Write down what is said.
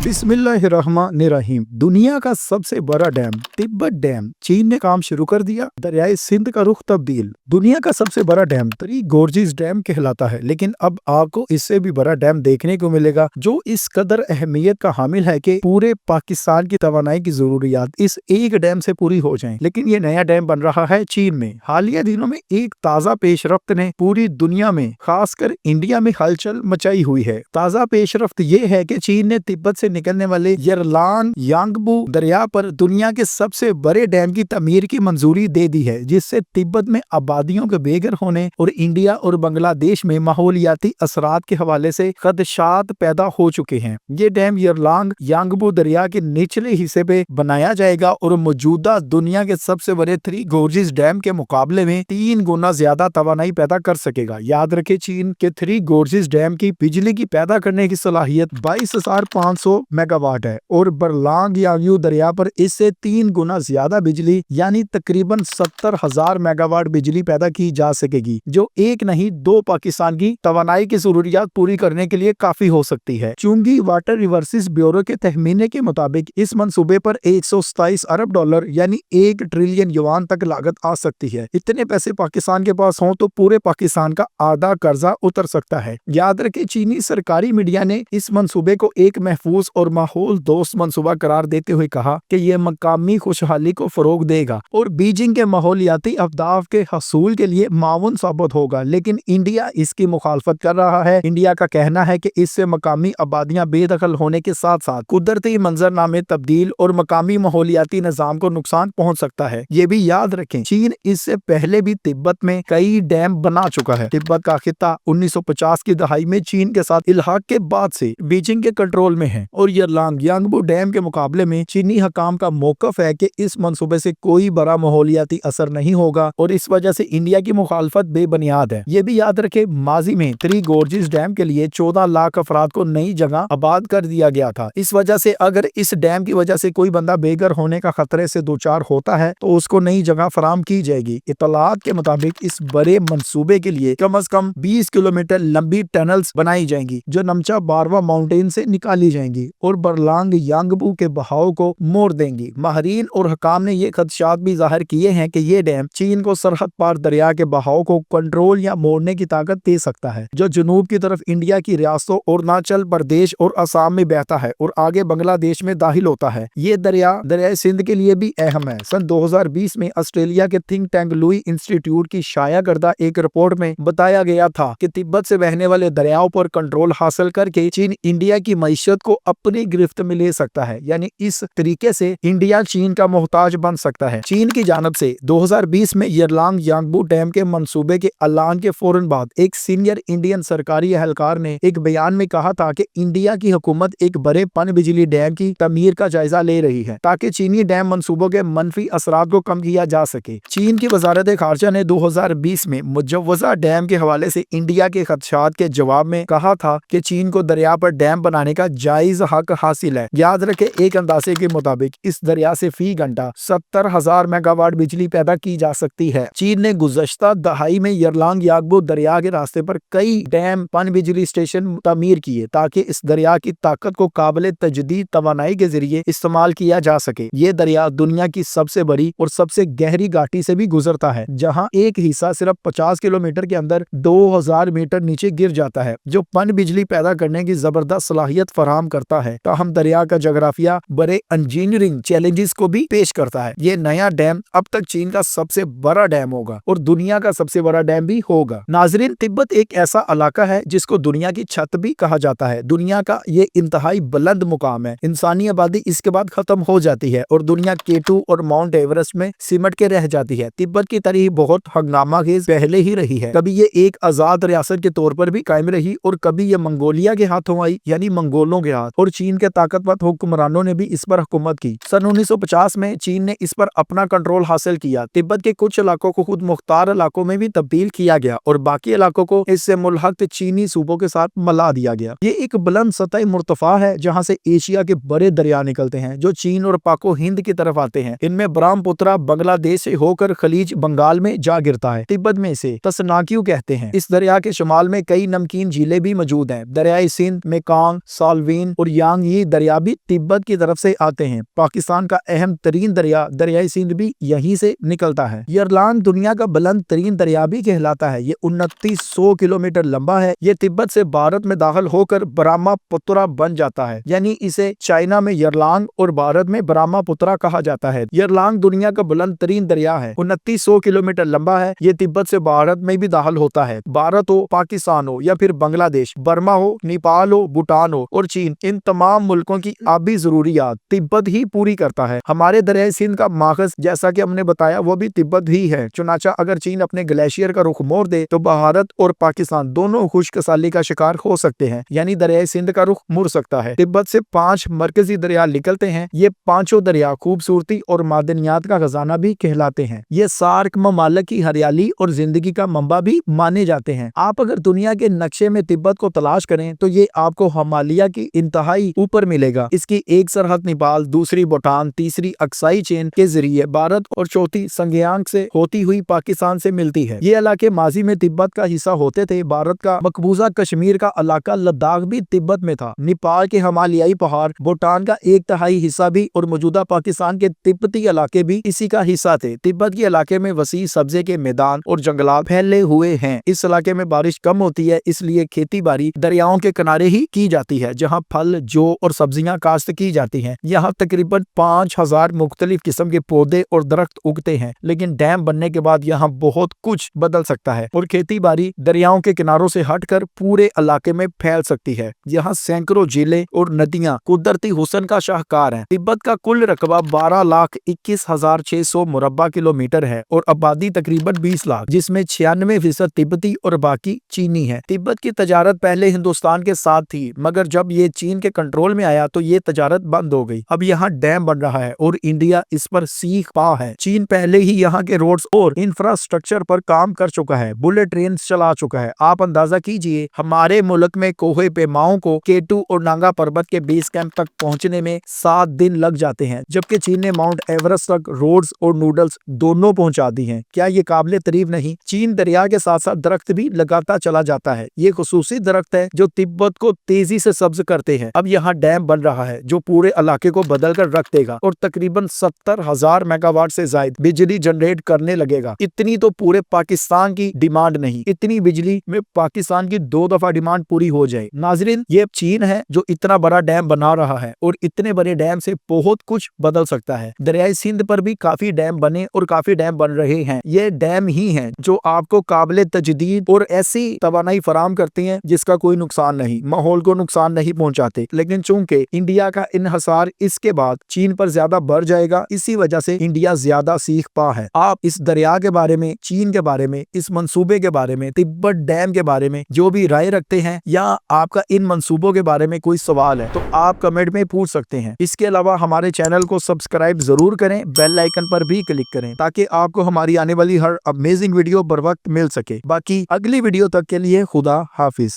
बिस्मिल्लाहिर्रहमानिर्रहीम। दुनिया का सबसे बड़ा डैम तिब्बत डैम चीन ने काम शुरू कर दिया। दरियाई सिंध का रुख तब्दील। दुनिया का सबसे बड़ा डैम थ्री गोर्जेस डैम कहलाता है, लेकिन अब आपको इससे भी बड़ा डैम देखने को मिलेगा जो इस कदर अहमियत का हामिल है कि पूरे पाकिस्तान की तवानाई की जरूरियात इस एक डैम से पूरी हो जाएं। लेकिन ये नया डैम बन रहा है चीन में। हालिया दिनों में एक ताज़ा पेशरफ्त ने पूरी दुनिया में खासकर इंडिया में हलचल मचाई हुई है। ताज़ा पेशरफ्त ये है कि चीन ने तिब्बत से निकलने वाले यरलांग यांगबू दरिया पर दुनिया के सबसे बड़े डैम की तमीर की मंजूरी दे दी है, जिससे तिब्बत में आबादियों के बेघर होने और इंडिया और बांग्लादेश में माहौलियाती असरात के हवाले से खदशात पैदा हो चुके हैं। ये डैम यरलांग यांगबू दरिया के निचले हिस्से पे बनाया जाएगा और मौजूदा दुनिया के सबसे बड़े थ्री गोर्जेस डैम के मुकाबले में 3 गुना ज्यादा तवानाई पैदा कर सकेगा। याद रखें, चीन के थ्री गोर्जेस डैम की बिजली की पैदा करने की सलाहियत 22,500 मेगावाट है और बरलांग यांगबू दरिया पर इससे 3 गुना ज्यादा बिजली यानी तकरीबन 70,000 मेगावाट बिजली पैदा की जा सकेगी, जो एक नहीं 2 पाकिस्तान की तवानाई की जरूरियात पूरी करने के लिए काफी हो सकती है। चूंकि वाटर रिसोर्सेज ब्यूरो के तखमीने के मुताबिक इस मंसूबे पर 127 अरब डॉलर यानी 1 ट्रिलियन युआन तक लागत आ सकती है। इतने पैसे पाकिस्तान के पास हों तो पूरे पाकिस्तान का आधा कर्जा उतर सकता है। याद रखें, चीनी सरकारी मीडिया ने इस मंसूबे को एक महफूज और माहौल दोस्त मंसूबा करार देते हुए कहा कि यह मकामी खुशहाली को फरोग देगा और बीजिंग के माहौलियाती अहदाफ के हसूल के लिए मावन साबित होगा। लेकिन इंडिया इसकी मुखालफत कर रहा है। इंडिया का कहना है कि इससे मकामी आबादियां बेदखल होने के साथ साथ कुदरती मंजरनामे तब्दील और मकामी माहौलियाती निजाम को नुकसान पहुंच सकता है। ये भी याद रखें, चीन इससे पहले भी तिब्बत में कई डैम बना चुका है। तिब्बत का खिता 1950 की दहाई में चीन के साथ इल्हाक के बाद से बीजिंग के कंट्रोल में है और यरलांग यांगबू डैम के मुकाबले में चीनी हकाम का मौकफ है कि इस मंसूबे से कोई बड़ा माहौलियाती असर नहीं होगा और इस वजह से इंडिया की मुखालफत बेबुनियाद है। ये भी याद रखे, माजी में थ्री गोर्जेस डैम के लिए 14 लाख अफराद को नई जगह आबाद कर दिया गया था। इस वजह से अगर इस डैम की वजह से कोई बंदा बेघर होने का खतरे से दो चार होता है तो उसको नई जगह फराम की जाएगी। इतलात के मुताबिक इस बड़े मंसूबे के लिए कम से कम 20 किलोमीटर लंबी टनल्स बनाई जाएंगी जो नमचा बारवा माउंटेन से निकाली जाएंगी और बरलांग यांगबू के बहाव को मोड़ देंगी। माहरीन और हकाम ने ये खदशात भी जाहिर किए हैं कि ये डैम चीन को सरहद पार दरिया के बहाव को कंट्रोल या मोड़ने की ताकत दे सकता है, जो जनूब की तरफ इंडिया की रियासतों अरुणाचल प्रदेश और असम में बहता है और आगे बांग्लादेश में दाखिल होता है। ये दरियाई सिंध के लिए भी अहम है। सन 2020 में ऑस्ट्रेलिया के थिंक टैंक लुई इंस्टीट्यूट की शाया करदा एक रिपोर्ट में बताया गया था कि तिब्बत से बहने वाले दरियाओं पर कंट्रोल हासिल करके चीन इंडिया की मईशत को अपनी गिरफ्त में ले सकता है। यानी इस तरीके से इंडिया चीन का मोहताज बन सकता है। चीन की जानब से 2020 में यरलांग यांगबू डैम के मंसूबे के ऐलान के फौरन बाद एक सीनियर इंडियन सरकारी एहलकार ने एक बयान में कहा था कि इंडिया की हुकूमत एक बड़े पन बिजली डैम की तमीर का जायजा ले रही है ताकि चीनी डैम मंसूबों के मनफी असरात को कम किया जा सके। चीन की वजारत खारजा ने 2020 में मुजव्वजा डैम के हवाले से इंडिया के खदशात के जवाब में कहा था कि चीन को दरिया पर डैम बनाने का जायज हक हासिल है। याद रखे, एक अंदाजे के मुताबिक इस दरिया से फी घंटा 70,000 मेगावाट बिजली पैदा की जा सकती है। चीन ने गुज़श्ता दहाई में यरलांग यांगबू दरिया के रास्ते पर कई डैम पन बिजली स्टेशन तमीर किए ताकि इस दरिया की ताकत को काबिल तजदीद तवानाई के जरिए इस्तेमाल किया जा सके। ये दरिया दुनिया की सबसे बड़ी और सबसे गहरी घाटी से भी गुजरता है, जहाँ एक हिस्सा सिर्फ 50 किलोमीटर के अंदर 2000 मीटर नीचे गिर जाता है, जो पन बिजली पैदा करने की जबरदस्त सलाहियत फराहम करता है। ताहम दरिया का जोग्राफिया बड़े इंजीनियरिंग चैलेंजेस को भी पेश करता है। ये नया डैम अब तक चीन का सबसे बड़ा डैम होगा और दुनिया का सबसे बड़ा डैम भी होगा। नाजरीन, तिब्बत एक ऐसा इलाका है जिसको दुनिया की छत भी कहा जाता है। दुनिया का ये इंतहाई बुलंद मुकाम है। इंसानी आबादी इसके बाद खत्म हो जाती है और दुनिया K2 और माउंट एवरेस्ट में सिमट के रह जाती है। तिब्बत की तारीख बहुत हंगामा खेज पहले ही रही है। कभी ये एक आजाद रियासत के तौर पर भी कायम रही और कभी ये मंगोलिया के हाथों आई, यानी मंगोलों के हाथ, और चीन के ताकतवर हुक्मरानों ने भी इस पर हुकूमत की। सन 1950 में चीन ने इस पर अपना कंट्रोल हासिल किया। तिब्बत के कुछ इलाकों को खुद मुख्तार इलाकों में भी तब्दील किया गया और बाकी इलाकों को इससे मुल्हक चीनी सूबों के साथ मिला दिया गया। ये एक बुलंद सतह मुर्तफा है जहाँ से एशिया के बड़े दरिया निकलते हैं जो चीन और पाको हिंद की तरफ आते हैं। इनमें ब्रह्मपुत्रा बांग्लादेश से होकर खलीज बंगाल में जा गिरता है। तिब्बत में इसे तसनाक्यू कहते हैं। इस दरिया के शुमाल में कई नमकीन झीलें भी मौजूद हैं। दरियाई सिंध, मेकांग, साल्वीन और यांगी दरिया भी तिब्बत की तरफ से आते हैं। पाकिस्तान का अहम तरीन दरिया दरियाई सिंध भी यहीं से निकलता है। यरलांग दुनिया का बुलंद तरीन दरिया भी कहलाता है। ये 2900 किलोमीटर लंबा है। ये तिब्बत से भारत में दाखिल होकर ब्रह्मपुत्रा बन जाता है, यानी इसे चाइना में यरलांग और भारत में ब्रह्मपुत्रा कहा जाता है। यरलांग दुनिया का बुलंद तरीन दरिया है, 2900 किलोमीटर लंबा है। ये तिब्बत से भारत में भी दाखिल होता है। भारत हो, पाकिस्तान हो या फिर बांग्लादेश, बर्मा हो, नेपाल हो, भूटान हो और चीन, इन तमाम मुल्कों की आबी जरूरियात तिब्बत ही पूरी करता है। हमारे दरियाई सिंध का माखज जैसा कि हमने बताया वो भी तिब्बत ही है। चुनाचा अगर चीन अपने ग्लेशियर का रुख मोड़ दे तो भारत और पाकिस्तान दोनों खुश्क साली का शिकार हो सकते हैं, यानी दरियाई सिंध का रुख मुड़ सकता है। तिब्बत से 5 मरकजी दरिया निकलते हैं। ये पांचों दरिया खूबसूरती और मादनियात का खजाना भी कहलाते हैं। ये सार्क ममालिक की हरियाली और जिंदगी का मंबा भी माने जाते हैं। आप अगर दुनिया के नक्शे में तिब्बत को तलाश करें तो ये आपको हिमालय की इंतहाई ऊपर मिलेगा। इसकी एक सरहद नेपाल, दूसरी भूटान, तीसरी अक्साई चेन के जरिए भारत और चौथी संग्यांग से होती हुई पाकिस्तान से मिलती है। ये इलाके माजी में तिब्बत का हिस्सा होते थे। भारत का मकबूजा कश्मीर का इलाका लद्दाख भी तिब्बत में था। नेपाल के हिमालयी पहाड़, भूटान का 1/3 हिस्सा भी और मौजूदा पाकिस्तान के तिब्बती इलाके भी इसी का हिस्सा थे। तिब्बत के इलाके में वसी सब्जे के मैदान और जंगलात फैले हुए हैं। इस इलाके में बारिश कम होती है, इसलिए खेती बाड़ी दरियाओं के किनारे ही की जाती है, जहाँ फल, जौ और सब्जियां काश्त की जाती हैं। यहाँ तकरीबन 5000 मुख्तलिफ किस्म के पौधे और दरख्त उगते हैं, लेकिन डैम बनने के बाद यहाँ बहुत कुछ बदल सकता है और खेती बाड़ी दरियाओं के किनारों से हटकर पूरे इलाके में फैल सकती है। यहाँ सैकड़ों झीलें और नदियाँ कुदरती हुस्न का शाहकार हैं। तिब्बत का कुल रकबा 12,21,600 मुरब्बा किलोमीटर है और आबादी तकरीबन 20 लाख, जिसमें 96% तिब्बती और बाकी चीनी है। तिब्बत की तजारत पहले हिंदुस्तान के साथ थी, मगर जब ये चीन के कंट्रोल में आया तो ये तजारत बंद हो गई। अब यहाँ डैम बन रहा है और इंडिया इस पर सीख पा है। चीन पहले ही यहाँ के रोड्स और इंफ्रास्ट्रक्चर पर काम कर चुका है, बुलेट ट्रेन चला चुका है। आप अंदाजा कीजिए, हमारे मुल्क में कोहे पेमाओं को केटू और नांगा पर्वत के बेस कैंप तक पहुंचने में 7 दिन लग जाते हैं, जबकि चीन ने माउंट एवरेस्ट तक रोड्स और नूडल्स दोनों पहुंचा दी हैं। क्या ये काबिले तारीफ नहीं? चीन दरिया के साथ साथ दरख्त भी लगाता चला जाता है। ये खुसूसी दरख्त है जो तिब्बत को तेजी से सब्ज करते हैं। अब यहाँ डैम बन रहा है जो पूरे इलाके को बदल कर रख देगा और तकरीबन 70,000 मेगावाट से ज्यादा बिजली जनरेट करने लगेगा। इतनी तो पूरे पाकिस्तान की डिमांड नहीं, इतनी बिजली में पाकिस्तान की 2 दफा डिमांड पूरी हो जाए। नाजरीन, ये चीन है जो इतना बड़ा डैम बना रहा है और इतने बड़े डैम से बहुत कुछ बदल सकता है। दरियाई सिंध पर भी काफी डैम बने और काफी डैम बन रहे हैं। ये डैम ही हैं जो आपको काबिले तजदीद और ऐसी तवानाई फराम करती हैं जिसका कोई नुकसान नहीं, माहौल को नुकसान नहीं पहुंचाते। लेकिन चूंकि इंडिया का इन्हसार इसके बाद चीन पर ज्यादा बढ़ जाएगा, इसी वजह से इंडिया ज्यादा सीख पा है। आप इस दरिया के बारे में, चीन के बारे में, इस मंसूबे के बारे में, तिब्बत डैम के बारे में जो भी राय रखते हैं या आपका इन मंसूबों के बारे में कोई सवाल है तो आप कमेंट में पूछ सकते हैं। इसके अलावा हमारे चैनल को सब्सक्राइब जरूर करें, बेल आइकन पर भी क्लिक करें ताकि आपको हमारी आने वाली हर अमेजिंग वीडियो बर वक्त मिल सके। बाकी अगली वीडियो तक के लिए खुदा हाफिज।